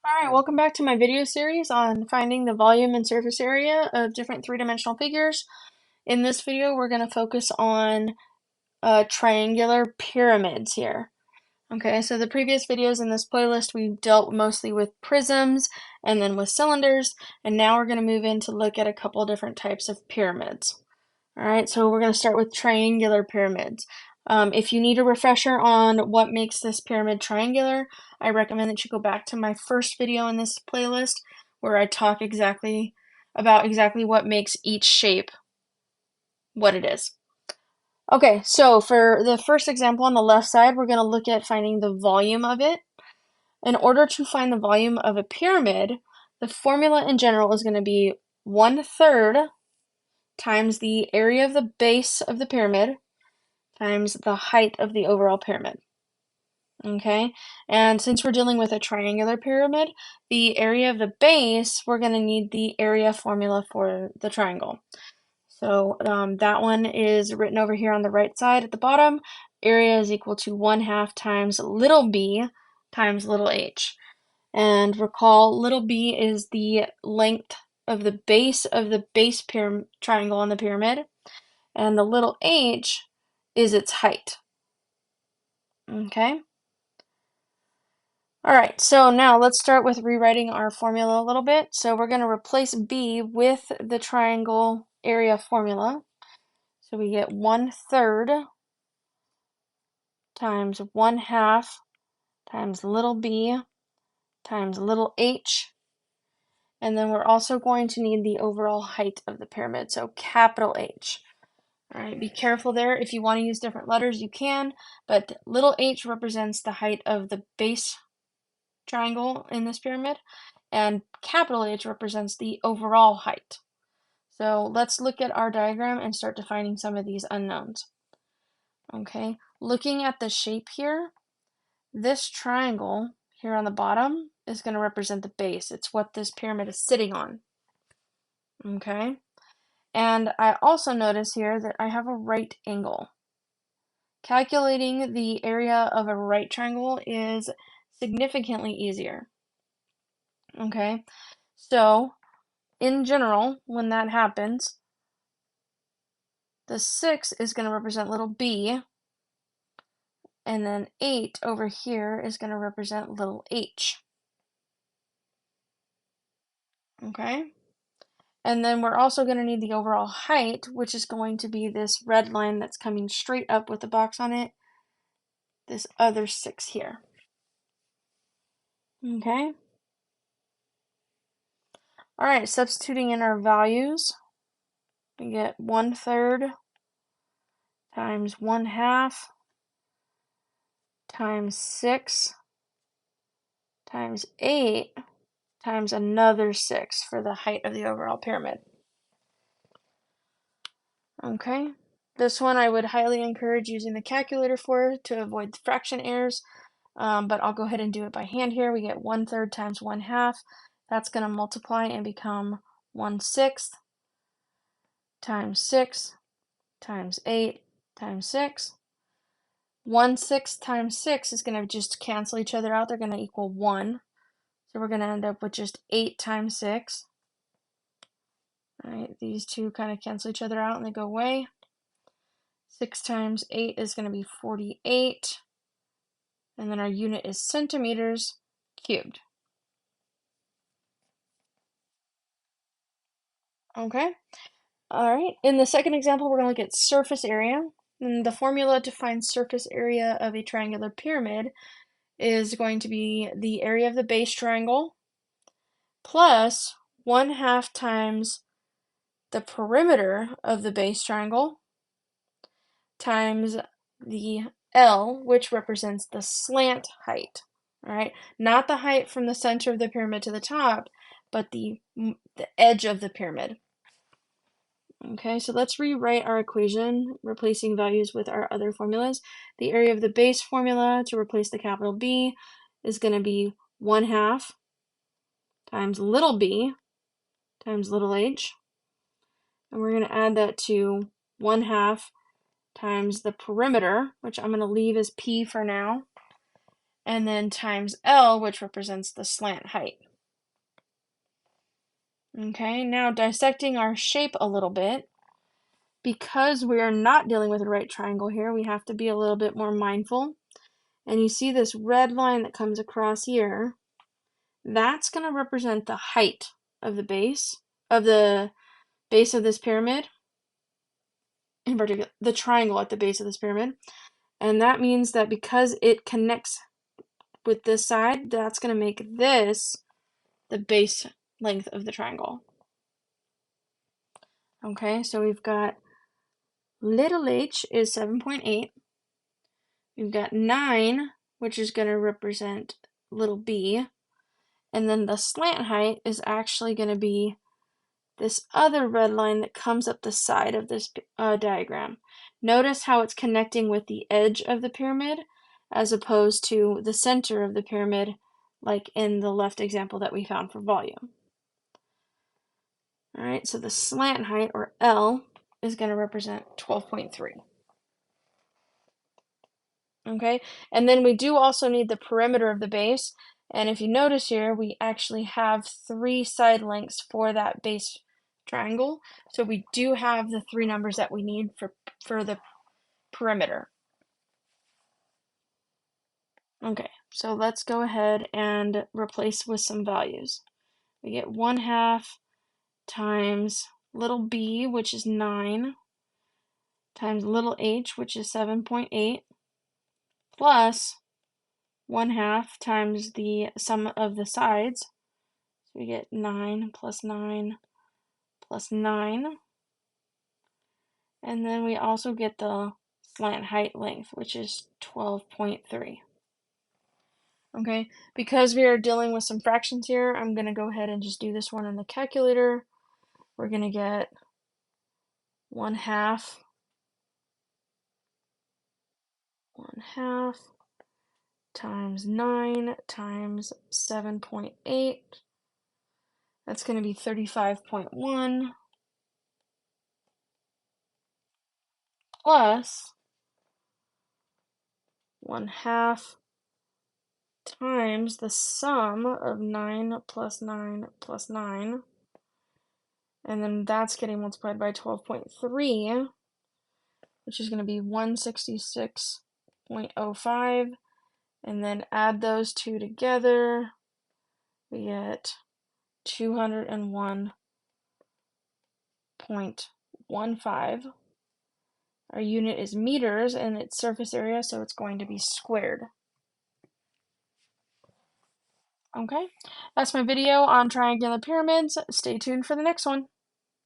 Alright, welcome back to my video series on finding the volume and surface area of different three-dimensional figures. In this video, we're going to focus on triangular pyramids here. Okay, so the previous videos in this playlist, we've dealt mostly with prisms and then with cylinders, and now we're going to move in to look at a couple different types of pyramids. Alright, so we're going to start with triangular pyramids. If you need a refresher on what makes this pyramid triangular, I recommend that you go back to my first video in this playlist where I talk about exactly what makes each shape what it is. Okay, so for the first example on the left side, we're going to look at finding the volume of it. In order to find the volume of a pyramid, the formula in general is going to be 1/3 times the area of the base of the pyramid times the height of the overall pyramid. Okay, and since we're dealing with a triangular pyramid, the area of the base, we're going to need the area formula for the triangle. So that one is written over here on the right side at the bottom. Area is equal to 1/2 times little b times little h. And recall, little b is the length of the base triangle on the pyramid, and the little h is its height. Okay. All right, so now let's start with rewriting our formula a little bit. So we're going to replace b with the triangle area formula. So we get 1/3 times 1/2 times little b times little h. And then we're also going to need the overall height of the pyramid, so capital H. All right, be careful there. If you want to use different letters, you can, but little h represents the height of the base triangle in this pyramid, and capital H represents the overall height. So let's look at our diagram and start defining some of these unknowns. Okay, looking at the shape here, this triangle here on the bottom is going to represent the base. It's what this pyramid is sitting on. Okay, and I also notice here that I have a right angle. Calculating the area of a right triangle is significantly easier. Okay, so in general, when that happens, the 6 is going to represent little b, and then 8 over here is going to represent little h. Okay? And then we're also going to need the overall height, which is going to be this red line that's coming straight up with the box on it, this other 6 here. Okay? Alright, substituting in our values, we get 1/3 times 1/2 times 6 times 8 times another 6 for the height of the overall pyramid. Okay, this one I would highly encourage using the calculator for to avoid fraction errors, but I'll go ahead and do it by hand here. We get 1/3 times 1/2. That's going to multiply and become 1/6 times 6 times 8 times 6. 1/6 times 6 is going to just cancel each other out. They're going to equal 1. So we're going to end up with just 8 times 6. All right, these two kind of cancel each other out and they go away. 6 times 8 is going to be 48. And then our unit is centimeters cubed. Okay. All right. In the second example, we're going to look at surface area. And the formula to find surface area of a triangular pyramid is going to be the area of the base triangle plus 1/2 times the perimeter of the base triangle times the L, which represents the slant height. All right, not the height from the center of the pyramid to the top, but the edge of the pyramid. Okay, so let's rewrite our equation, replacing values with our other formulas. The area of the base formula to replace the capital B is going to be 1/2 times little b times little h. And we're going to add that to 1/2 times the perimeter, which I'm going to leave as P for now. and then times L, which represents the slant height. Okay, now dissecting our shape a little bit. Because we are not dealing with a right triangle here, we have to be a little bit more mindful. And you see this red line that comes across here, that's going to represent the height of the base of this pyramid, in particular the triangle at the base of this pyramid. And that means that because it connects with this side, that's going to make this the base length of the triangle. Okay, so we've got little h is 7.8. We've got 9, which is going to represent little b. And then the slant height is actually going to be this other red line that comes up the side of this diagram. Notice how it's connecting with the edge of the pyramid as opposed to the center of the pyramid, like in the left example that we found for volume. All right, so the slant height, or L, is going to represent 12.3. Okay, and then we do also need the perimeter of the base, and if you notice here, we actually have 3 side lengths for that base triangle, so we do have the 3 numbers that we need for the perimeter. Okay, so let's go ahead and replace with some values. We get 1/2 times little b, which is 9, times little h, which is 7.8, plus 1/2 times the sum of the sides. So we get 9 plus 9 plus 9. And then we also get the slant height length, which is 12.3. Okay, because we are dealing with some fractions here, I'm going to go ahead and just do this one in the calculator. We're going to get 1/2 times 9 times 7.8. That's going to be 35.1 plus 1/2 times the sum of 9 plus 9 plus 9. And then that's getting multiplied by 12.3, which is going to be 166.05. And then add those two together, we get 201.15. Our unit is meters and its surface area, so it's going to be squared. Okay, that's my video on triangular pyramids. Stay tuned for the next one.